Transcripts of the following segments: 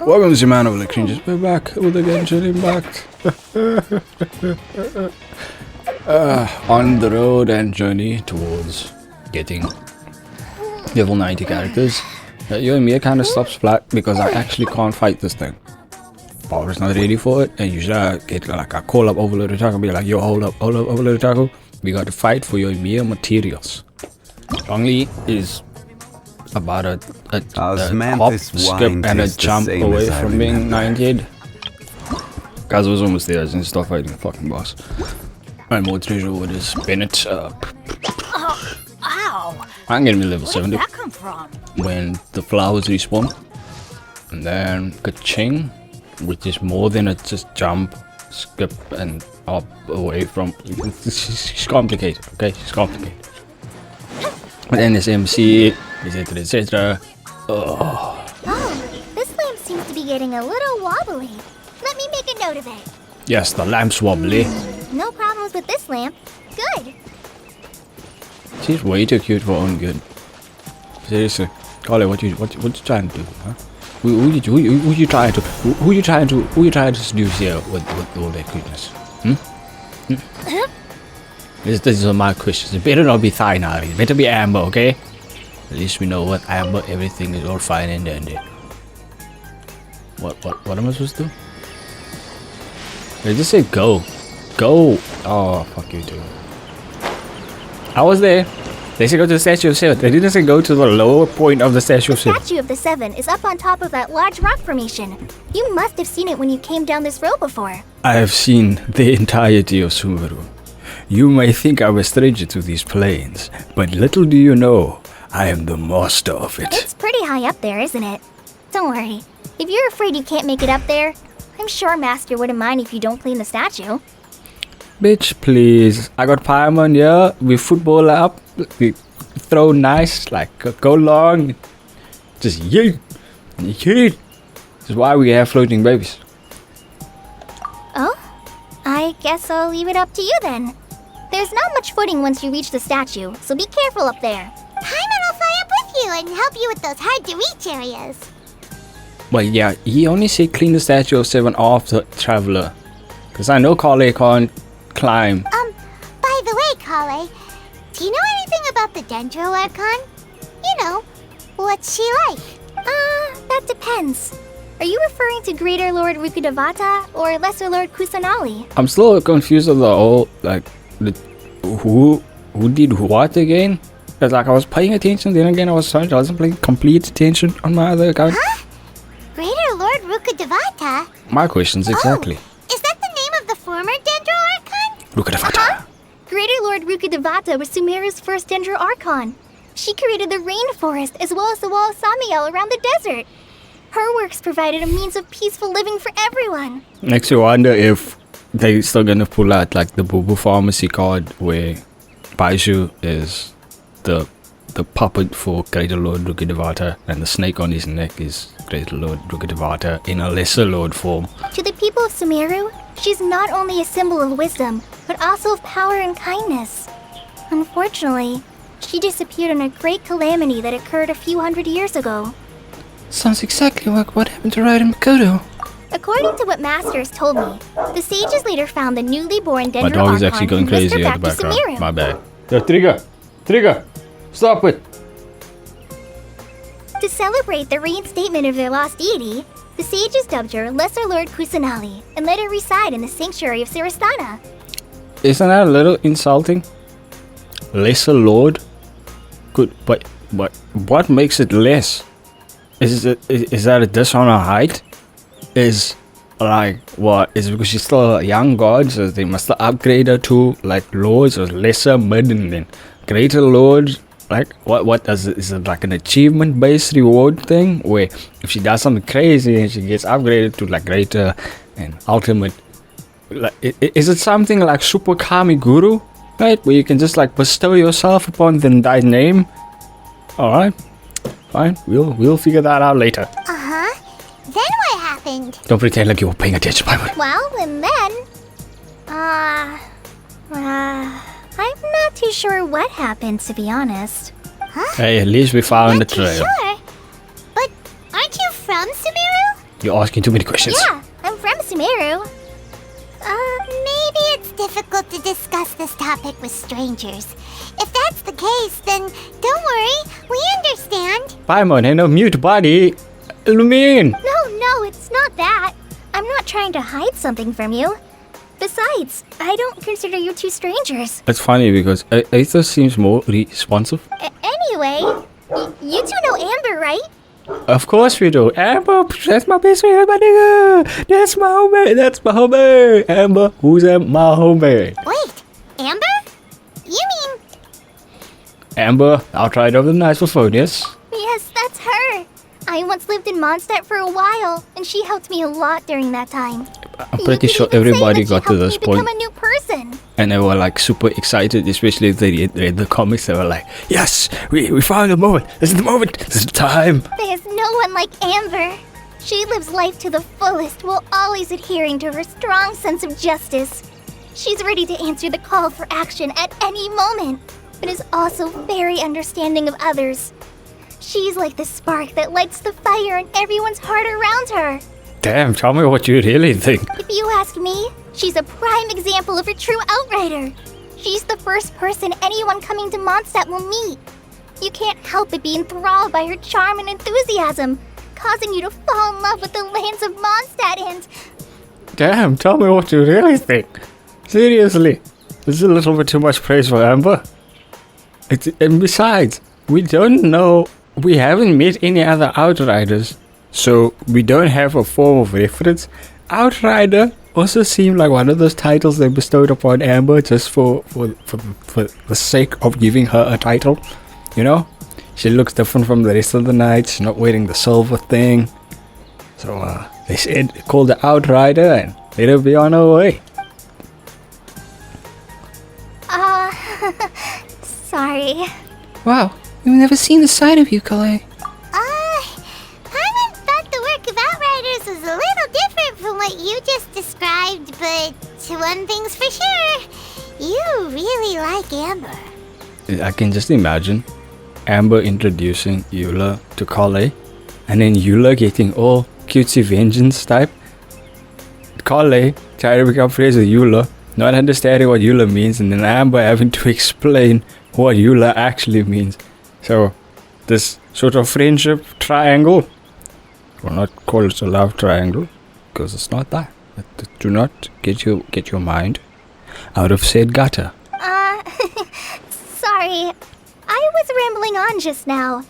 Welcome to Man of the Cringes. We're back with the Genshin Impact. On the road and journey towards getting level 90 characters. Yo and me kind of stops flat because I actually can't fight this thing. Power's not ready for it, and usually I get like I call up Overlord Attack and be like, yo, hold up, Overlord Attack. We got to fight for your mere materials. Zhongli is about a hop, skip, and a jump away from being 90. Guys, was almost there and start fighting the fucking boss. And more treasure wood is Bennett. Ow! I'm gonna be level 70 Where did that come from? when the flowers respawn. And then Kaching, which is more than a just jump, skip, and hop away from. She's complicated, okay? She's complicated. And then there's MC, etc, etc. Oh, this lamp seems to be getting a little wobbly. Let me make a note of it. Yes, the lamp's wobbly. No problems with this lamp. Good. She's way too cute for her own good. Seriously, Carly, what you trying to do, huh? Who you trying to seduce here with all that cuteness? These are my questions. It better not be Thainari. It better be Amber, okay? At least we know what Amber. Everything is all fine and dandy. What am I supposed to do? They just say go. Go. Oh, fuck you too. I was there. They said go to the Statue of Seven. They didn't say go to the lower point of the Statue of Seven. The Statue of the Seven is up on top of that large rock formation. You must have seen it when you came down this road before. I have seen the entirety of Sumeru. You may think I'm a stranger to these plains, but little do you know, I am the master of it. It's pretty high up there, isn't it? Don't worry. If you're afraid you can't make it up there, I'm sure Master wouldn't mind if you don't clean the statue. Bitch, please. I got PAIMON, yeah? We football up. We throw nice, like go long. Just yeet. Yeet. This is why we have floating babies. Oh? I guess I'll leave it up to you then. There's not much footing once you reach the statue, so be careful up there. Paimon will fly up with you and help you with those hard-to-reach areas. Well, yeah, he only said clean the Statue of Seven after Traveler. Because I know Carly can't climb. By the way, Kale, do you know anything about the Dendro Archon? You know, what's she like? That depends. Are you referring to Greater Lord Rukkhadevata or Lesser Lord Kusanali? I'm still confused of the whole, like, who did what again? Because, like, I was paying attention, then again I wasn't paying complete attention on my other account. Huh? Greater Lord Rukkhadevata? My questions, exactly. Is that the name of the former Dendro Archon? Rukkhadevata. Greater Lord Rukkhadevata was Sumeru's first Dendro Archon. She created the rainforest as well as the wall of Samiel around the desert. Her works provided a means of peaceful living for everyone. Makes you wonder if they're still gonna pull out like the Boo Pharmacy card where Baiju is the puppet for Greater Lord Rukkhadevata and the snake on his neck is Greater Lord Rukkhadevata in a lesser lord form. To the people of Sumeru, she's not only a symbol of wisdom, but also of power and kindness. Unfortunately, she disappeared in a great calamity that occurred a few hundred years ago. Sounds exactly like what happened to Raiden Makoto. According to what Masters told me, the sages later found the newly born Dendro My dog is Archon actually going and whisked her crazy at the back to background. Sumeru. My bad. Trigger! Stop it! To celebrate the reinstatement of their lost deity, the sages dubbed her Lesser Lord Kusanali and let her reside in the sanctuary of Sirastana. Isn't that a little insulting? Lesser Lord? Good, but what makes it less? Is that a diss on her height? Is like what? Is it because she's still a young god, so they must upgrade her to like lords or lesser mid and then greater lords? Like what is it like an achievement based reward thing where if she does something crazy and she gets upgraded to like greater and ultimate? Like is it something like Super Kami Guru, right? Where you can just like bestow yourself upon thy name? All right. Fine, we'll figure that out later. Uh-huh. Then what happened? Don't pretend like you were paying attention, Paimon. Well, and then... I'm not too sure what happened, to be honest. Huh? Hey, at least we found the Not too trail. sure. But aren't you from Sumeru? You're asking too many questions. Yeah, I'm from Sumeru. Maybe it's difficult to discuss this topic with strangers. If that's the case, then don't worry, we understand. Paimon and a mute body. Illumine. No, it's not that. I'm not trying to hide something from you. Besides, I don't consider you two strangers. It's funny because Aether seems more responsive. Anyway, you two know Amber, right? Of course we do. Amber, that's my best friend, my nigga. That's my homie. Amber, who's my homie? Wait, Amber? You mean... Amber, I'll try it over the night for phone, yes? Yes, that's her. I once lived in Mondstadt for a while, and she helped me a lot during that time. I'm pretty sure everybody got to this point. Become a new person. And they were like super excited, especially if they read the comics. They were like, yes, we found the moment. This is the moment. This is the time. There's no one like Amber. She lives life to the fullest while always adhering to her strong sense of justice. She's ready to answer the call for action at any moment, but is also very understanding of others. She's like the spark that lights the fire in everyone's heart around her. Damn, tell me what you really think. If you ask me, she's a prime example of a true outrider. She's the first person anyone coming to Mondstadt will meet. You can't help but be enthralled by her charm and enthusiasm, causing you to fall in love with the lands of Mondstadt and... Damn, tell me what you really think. Seriously, this is a little bit too much praise for Amber. And besides, we don't know, we haven't met any other Outriders, so we don't have a form of reference. Outrider also seemed like one of those titles they bestowed upon Amber just for the sake of giving her a title. You know? She looks different from the rest of the knights. She's not wearing the silver thing. So they said, call the Outrider and let her be on her way. Sorry. Wow, we've never seen the side of you, Kalei. Paimon thought the work of Outriders was a little different from what you just described, but one thing's for sure, you really like Amber. I can just imagine Amber introducing Eula to Kalei, and then Eula getting all cutesy vengeance type. Kalei trying to become friends with Eula, not understanding what Eula means, and then Amber having to explain what Eula actually means. So, this sort of friendship triangle, we'll not call it a love triangle, because it's not that. Do not get your mind out of said gutter. Sorry. I was rambling on just now.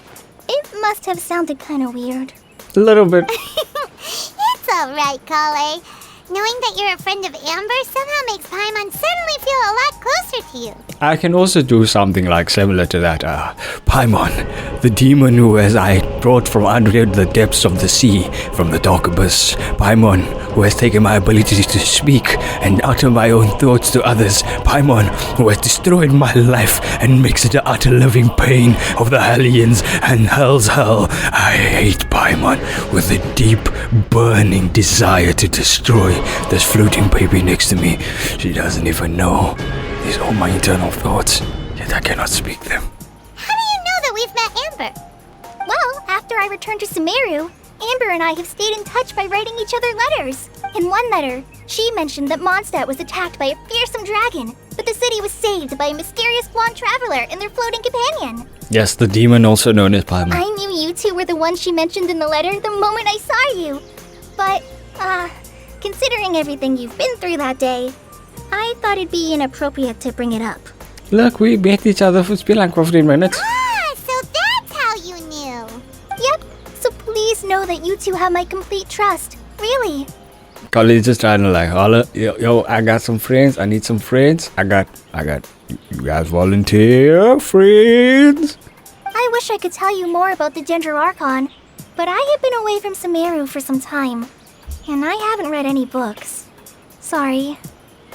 It must have sounded kind of weird. A little bit. It's alright, Kalei. Knowing that you're a friend of Amber somehow makes Paimon suddenly feel a lot closer to you. I can also do something like similar to that. Paimon, the demon who I brought from under the depths of the sea, from the dark abyss. Paimon, who has taken my ability to speak and utter my own thoughts to others. Paimon, who has destroyed my life and makes it the utter living pain of the Hellions and Hell's hell. I hate Paimon with a deep, burning desire to destroy this floating baby next to me. She doesn't even know. These are all my internal thoughts, yet I cannot speak them. How do you know that we've met Amber? Well, after I returned to Sumeru, Amber and I have stayed in touch by writing each other letters. In one letter, she mentioned that Mondstadt was attacked by a fearsome dragon, but the city was saved by a mysterious blonde traveler and their floating companion. Yes, the demon also known as Paimon. I knew you two were the ones she mentioned in the letter the moment I saw you. But, considering everything you've been through that day, I thought it'd be inappropriate to bring it up. Look, we met each other for like 15 minutes. So that's how you knew. Yep, so please know that you two have my complete trust. Really. College just trying to like holler, yo, I got some friends, I need some friends. I got you guys volunteer friends. I wish I could tell you more about the Gender Archon, but I have been away from Sumeru for some time, and I haven't read any books. Sorry.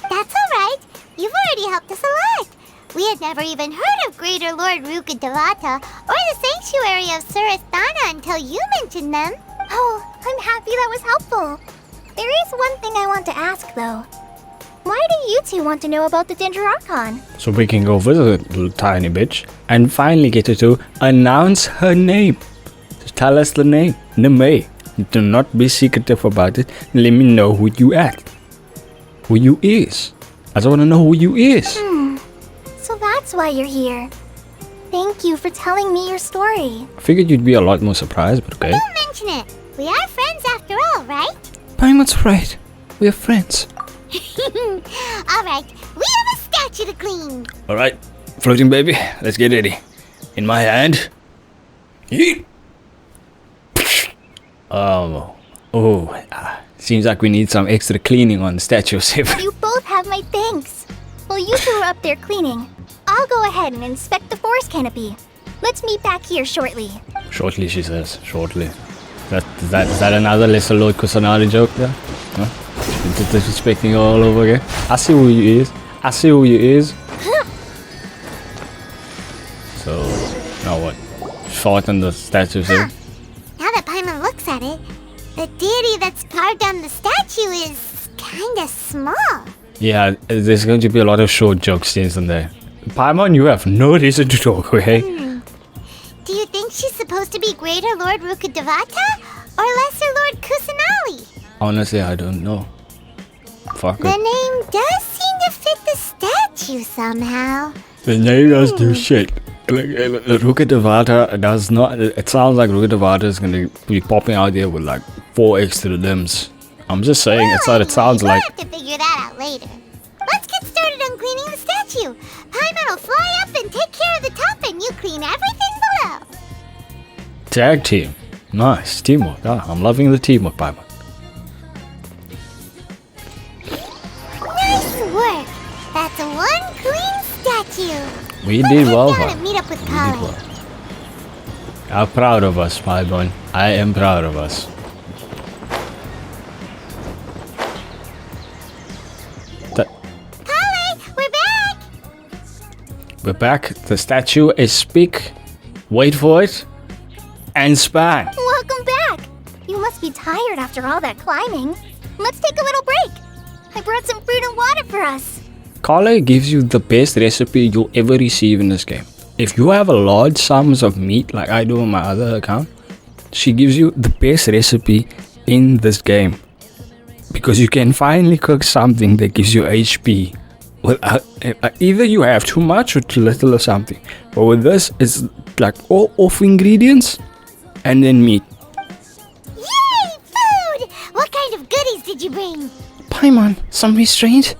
That's alright. You've already helped us a lot. We had never even heard of Greater Lord Ruka Devata or the Sanctuary of Surasthana until you mentioned them. Oh, I'm happy that was helpful. There is one thing I want to ask, though. Why do you two want to know about the Gender Archon? So we can go visit the little tiny bitch and finally get her to announce her name. Just tell us the name. Name. Do not be secretive about it. Let me know who you at. Who you is. I just want to know who you is. So that's why you're here. Thank you for telling me your story. I figured you'd be a lot more surprised, but okay. Don't mention it. We are friends after all, right? Paimon's right. We are friends. Alright, we have a statue to clean. Alright, floating baby, let's get ready. In my hand. Yeet. Seems like we need some extra cleaning on the statue. You both have my thanks. While you two are up there cleaning, I'll go ahead and inspect the forest canopy. Let's meet back here shortly. Shortly, she says. Shortly. Is that another Lesser Lord Kusanagi joke there? Huh? Disrespecting all over again. I see who you is. I see who you is. So, now what? Fought on the statue here. Now that Paimon looks at it, the deity that's carved on the statue is kinda small. Yeah, there's going to be a lot of short jokes in there. Paimon, you have no reason to talk, okay? Do you think she's supposed to be Greater Lord Rukkhadevata or Lesser Lord Kusanali? Honestly, I don't know. Fuck The it. name does seem to fit the statue somehow. The name does do shit. Rukkhadevata does not. It sounds like Rukkhadevata is going to be popping out there with like 4 extra limbs. I'm just saying, it's what it sounds we'll like. have to figure that out later. Let's get started on cleaning the statue. Paimon will fly up and take care of the top and you clean everything below. Tag team. Nice. Teamwork. Ah, I'm loving the teamwork, Paimon. Nice work. That's one clean statue. We did well, Let's head down Paimon. and meet up with We did Kale. well. I'm proud of us, Paimon. I am proud of us. Kale, we're back. We're back. The statue is speak. Wait for it. And span. Welcome back. You must be tired after all that climbing. Let's take a little break. I brought some fruit and water for us. Kale gives you the best recipe you'll ever receive in this game. If you have a large sums of meat like I do on my other account, she gives you the best recipe in this game. Because you can finally cook something that gives you HP. Without, either you have too much or too little or something. But with this, it's like all off ingredients and then meat. Yay, food! What kind of goodies did you bring? Paimon, some restraint?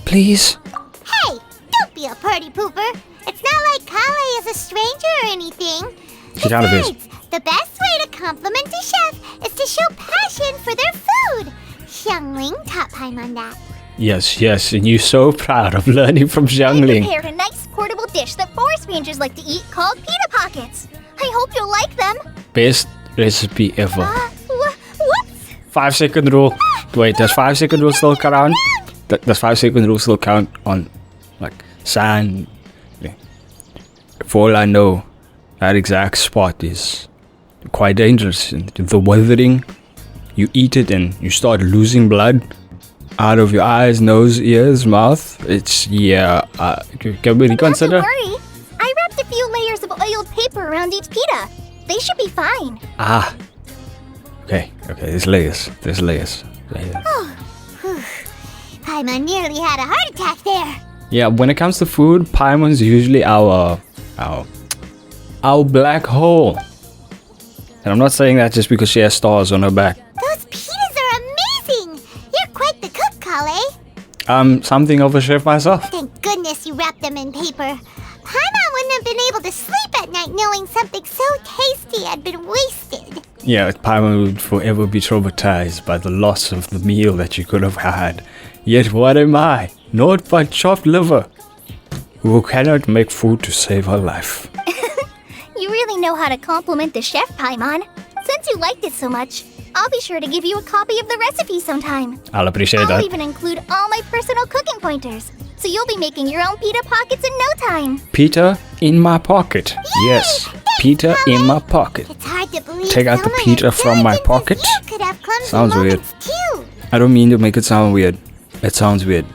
Please. Hey, don't be a party pooper. It's not like Kale is a stranger or anything. She kind of is. Besides, the best way to compliment a chef is to show passion for their food. Xiangling taught Paimon that. Yes, and you're so proud of learning from I Xiangling. prepared a nice portable dish that forest rangers like to eat called pita pockets. I hope you'll like them. Best recipe ever. Whoops. 5-second rule. Wait, does 5-second rule still count? Does 5-second rule still count on like sand? For all I know, that exact spot is quite dangerous. The withering, you eat it and you start losing blood out of your eyes, nose, ears, mouth. It's, yeah, can we reconsider? Don't worry. I wrapped a few layers of oiled paper around each pita. They should be fine. Ah. Okay, there's layers. Paimon nearly had a heart attack there. Yeah, when it comes to food, Paimon's usually our black hole. And I'm not saying that just because she has stars on her back. Those pitas are amazing. You're quite the cook, Kale. Something of a chef myself. Thank goodness you wrapped them in paper. Paimon wouldn't have been able to sleep at night knowing something so tasty had been wasted. Yeah, Paimon would forever be traumatized by the loss of the meal that she could have had. Yet what am I? Naught but chopped liver, who cannot make food to save her life. You really know how to compliment the chef, Paimon. Since you liked it so much, I'll be sure to give you a copy of the recipe sometime. I'll appreciate I'll that. even include all my personal cooking pointers, so you'll be making your own pita pockets in no time. Pita in my pocket. Yes, pita in my pocket. It's hard to believe Take out the someone pita as from my intelligent as pocket? you could have clumsy Sounds weird. moments too. I don't mean to make it sound weird. It sounds weird.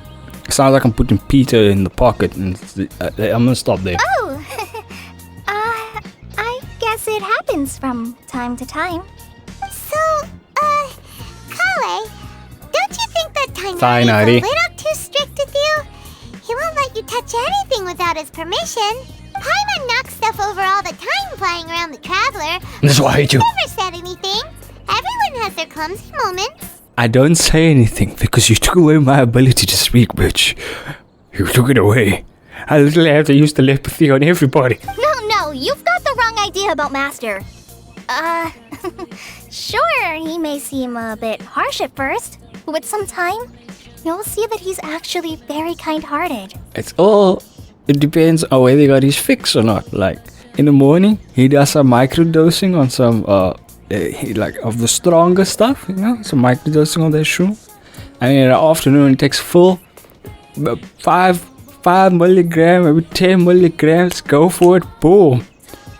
It sounds like I'm putting pita in the pocket, and I'm gonna stop there. Oh, I guess it happens from time to time. So, Kale, don't you think that Fine, Tainari is Ari. a little too strict with you? He won't let you touch anything without his permission. Paimon knocks stuff over all the time flying around the Traveler. That's why I hate you. Never said anything. Everyone has their clumsy moments. I don't say anything because you took away my ability to speak, bitch. You took it away. I literally have to use telepathy on everybody. No, you've got the wrong idea about Master. Sure, he may seem a bit harsh at first, but with some time, you'll see that he's actually very kind-hearted. It depends on whether he got his fix or not. Like, in the morning, he does some microdosing on some, of the stronger stuff, you know? Some microdosing on that shroom. And in the afternoon, he takes full 5 milligram, maybe 10 milligrams, go for it, boom.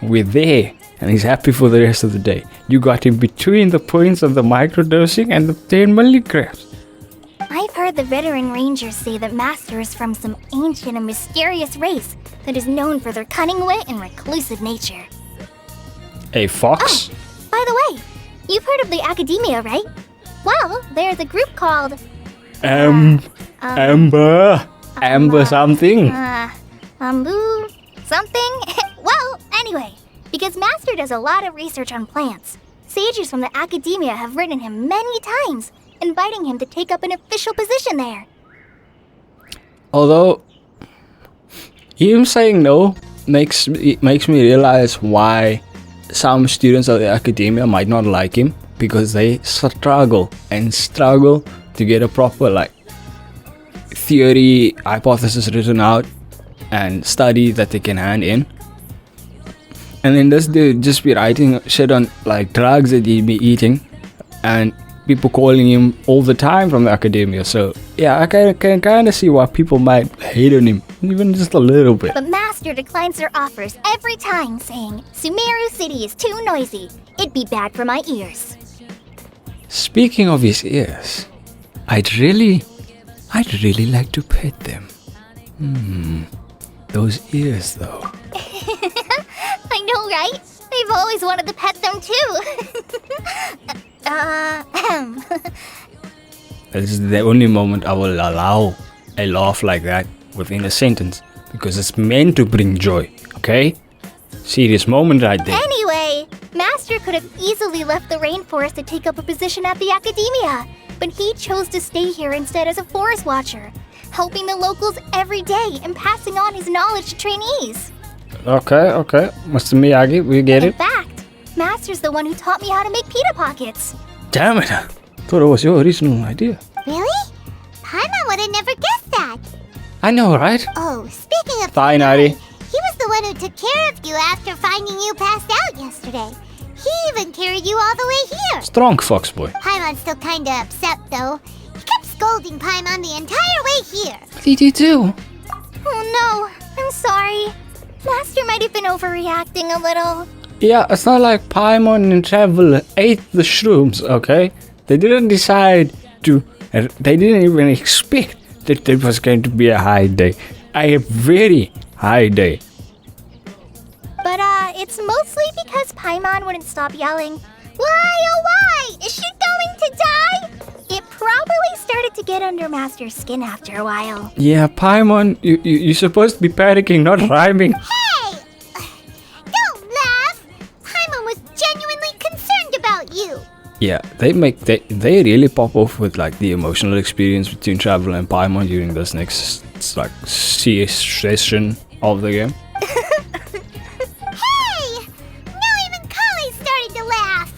We're there. And he's happy for the rest of the day. You got him between the points of the microdosing and the 10 milligrams. I've heard the veteran rangers say that Master is from some ancient and mysterious race that is known for their cunning wit and reclusive nature. A fox? By the way, you've heard of the Academia, right? Well, there's a group called... Amber something. Ambu... something? Well, anyway, because Master does a lot of research on plants, sages from the Academia have written him many times, inviting him to take up an official position there. Although, him saying no makes me realize why some students of the Academia might not like him, because they struggle to get a proper theory hypothesis written out and study that they can hand in. And then this dude just be writing shit on drugs that he'd be eating, and people calling him all the time from the Academia. So yeah, I can kind of see why people might hate on him, even just a little bit. But Master declines their offers every time, saying, Sumeru City is too noisy. It'd be bad for my ears. Speaking of his ears, I'd really like to pet them. Those ears though. I know, right? I've always wanted to pet them too. This is the only moment I will allow a laugh like that within a sentence, because it's meant to bring joy, okay? Serious moment right there. Anyway, Master could have easily left the rainforest to take up a position at the Academia, but he chose to stay here instead as a forest watcher, helping the locals every day and passing on his knowledge to trainees. Okay. Mr. Miyagi, we get In it. fact, Master's the one who taught me how to make pita pockets. Damn it. I thought it was your original idea. Really? Paimon would have never guessed that. I know, right? Oh, speaking of Fine, Paimon, Ari. he was the one who took care of you after finding you passed out yesterday. He even carried you all the way here. Strong fox boy. Paimon's still kinda upset though. He kept scolding Paimon the entire way here. What did you do? Oh no, I'm sorry. Master might have been overreacting a little. Yeah, it's not like Paimon and Traveler ate the shrooms, okay? They didn't decide to... They didn't even expect that it was going to be a high day. A very high day. But it's mostly because Paimon wouldn't stop yelling, Why, oh why? Is she going to die? It probably started to get under Master's skin after a while. Yeah, Paimon, you're supposed to be panicking, not rhyming. Hey! Don't laugh! Paimon was genuinely concerned about you. Yeah, they really pop off with the emotional experience between Traveler and Paimon during this next CS session of the game. Hey! Now even Kale's starting to laugh.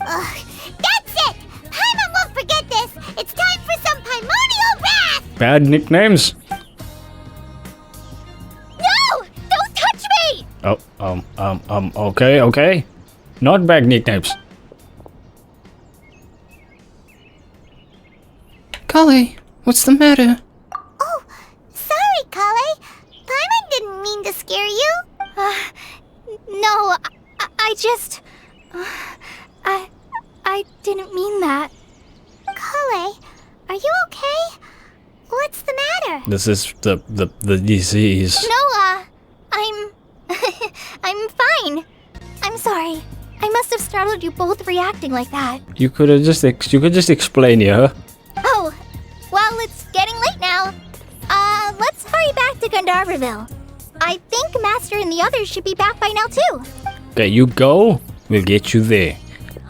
Ugh, that's it! Paimon won't forget this. It's time for some Paimonial wrath! Bad nicknames. No! Don't touch me! Okay. Not bad nicknames. Kale, what's the matter? Oh, sorry, Kale. Paimon didn't mean to scare you. No, I just... I didn't mean that. Kale, are you okay? What's the matter? This is the disease. No, I'm... I'm fine. I'm sorry. I must have startled you both reacting like that. You could just explain here. Oh, well, it's getting late now. Let's hurry back to Gandharville. I think Master and the others should be back by now too. Okay, you go. We'll get you there.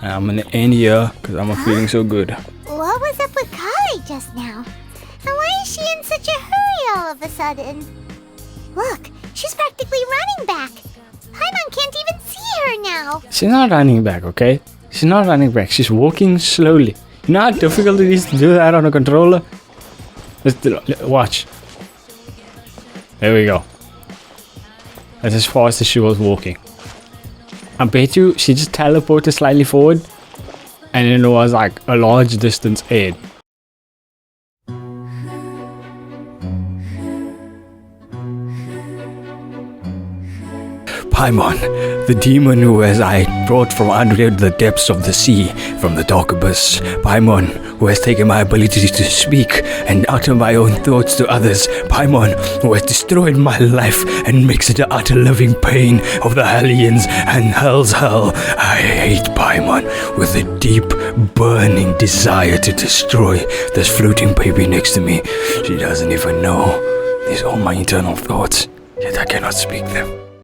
And I'm gonna end here because I'm not feeling so good. What was up with Kali just now? And why is she in such a hurry all of a sudden? Look, she's practically running back. Paimon can't even see her now. She's not running back, okay? She's not running back. She's walking slowly. You know how difficult it is to do that on a controller? Watch. There we go. That's as fast as she was walking. I bet you she just teleported slightly forward and then it was like a large distance ahead. Paimon, the demon who I brought from under the depths of the sea, from the dark abyss. Paimon, who has taken my ability to speak and utter my own thoughts to others. Paimon, who has destroyed my life and makes it the utter living pain of the Hellions and hell's hell. I hate Paimon with a deep, burning desire to destroy this floating baby next to me. She doesn't even know. These are all my internal thoughts, yet I cannot speak them.